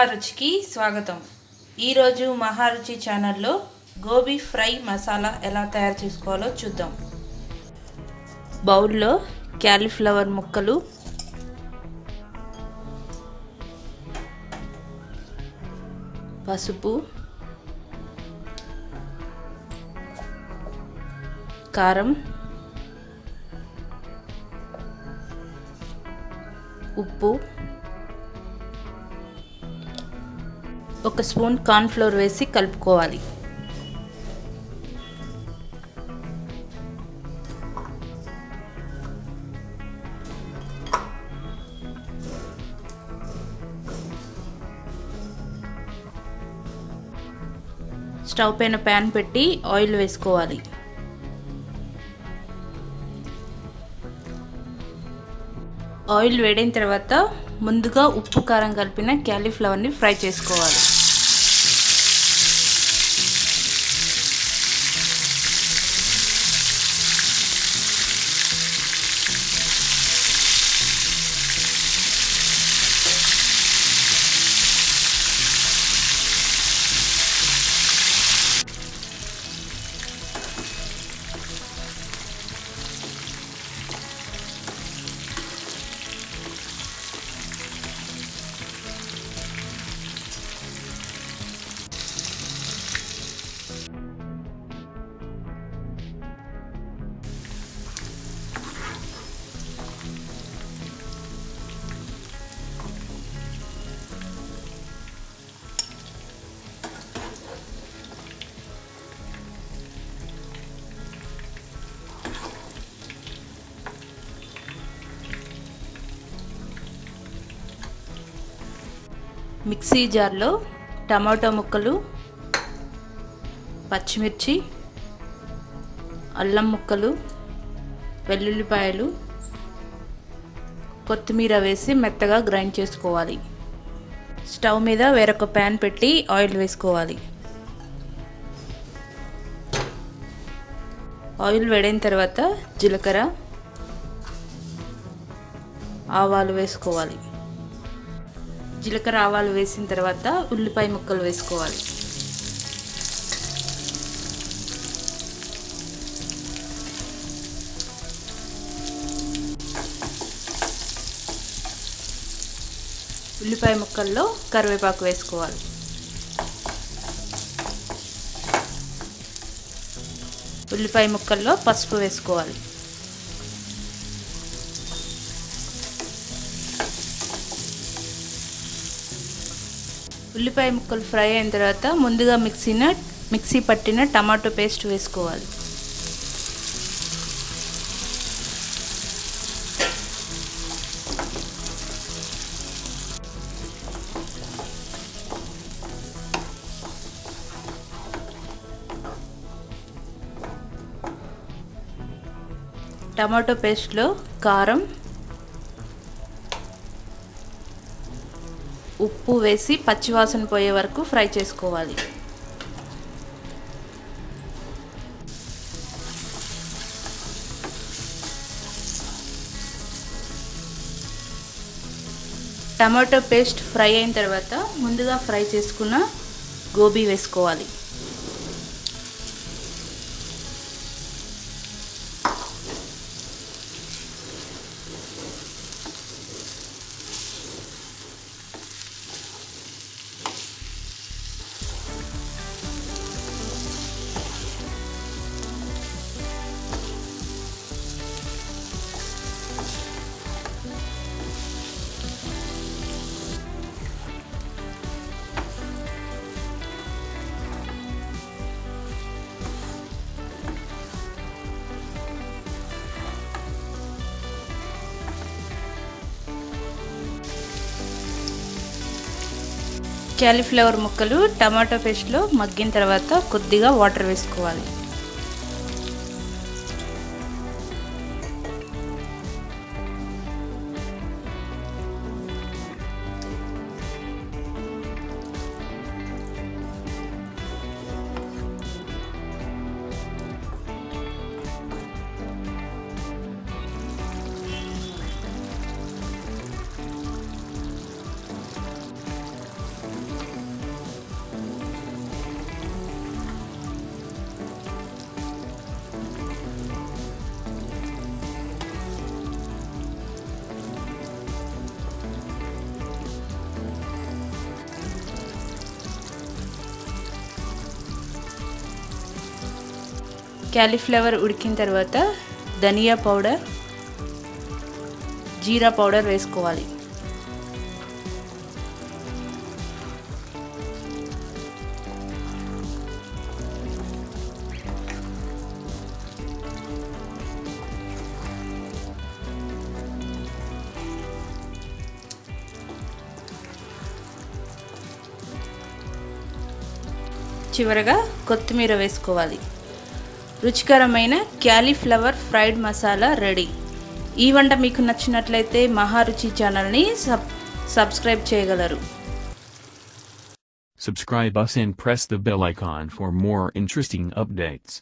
మహారుచికి స్వాగతం. ఈరోజు మహారుచి ఛానల్లో గోబీ ఫ్రై మసాలా ఎలా తయారు చేసుకోవాలో చూద్దాం. బౌల్లో క్యాలీఫ్లవర్ ముక్కలు, పసుపు, కారం, ఉప్పు, ఒక స్పూన్ కార్న్ ఫ్లోర్ వేసి కలుపుకోవాలి. స్టవ్ పైన ప్యాన్ పెట్టి ఆయిల్ వేసుకోవాలి. ఆయిల్ వేడైన తర్వాత ముందుగా ఉప్పు కారం కలిపిన క్యాలీఫ్లవర్ని ఫ్రై చేసుకోవాలి. మిక్సీ జార్లో టమాటో ముక్కలు, పచ్చిమిర్చి, అల్లం ముక్కలు, వెల్లుల్లిపాయలు, కొత్తిమీర వేసి మెత్తగా గ్రైండ్ చేసుకోవాలి. స్టవ్ మీద వేరొక ప్యాన్ పెట్టి ఆయిల్ వేసుకోవాలి. ఆయిల్ వేడైన తర్వాత జీలకర్ర, ఆవాలు వేసుకోవాలి. జీలకర్ర ఆవాలు వేసిన తర్వాత ఉల్లిపాయ ముక్కలు వేసుకోవాలి. ఉల్లిపాయ ముక్కల్లో కరివేపాకు వేసుకోవాలి. ఉల్లిపాయ ముక్కల్లో పసుపు వేసుకోవాలి. ఉల్లిపాయ ముక్కలు ఫ్రై అయిన తర్వాత ముందుగా మిక్సీ పట్టిన టమాటో పేస్ట్ వేసుకోవాలి. టమాటో పేస్ట్లో కారం, ఉప్పు వేసి పచ్చివాసన పోయే వరకు ఫ్రై చేసుకోవాలి. టమాటో పేస్ట్ ఫ్రై అయిన తర్వాత ముందుగా ఫ్రై చేసుకున్న గోబీ వేసుకోవాలి. క్యాలీఫ్లవర్ ముక్కలు టమాటో పేస్ట్లో మగ్గిన తర్వాత కొద్దిగా వాటర్ వేసుకోవాలి. క్యాలీఫ్లవర్ ఉడికిన తర్వాత ధనియా పౌడర్, జీరా పౌడర్ వేసుకోవాలి. చివరగా కొత్తిమీర వేసుకోవాలి. రుచికరమైన క్యాలీఫ్లవర్ ఫ్రైడ్ మసాలా రెడీ. ఈ వంట మీకు నచ్చినట్లయితే మహారుచి ఛానల్ని సబ్స్క్రైబ్ చేయగలరు. Subscribe us and press the bell icon for more interesting updates.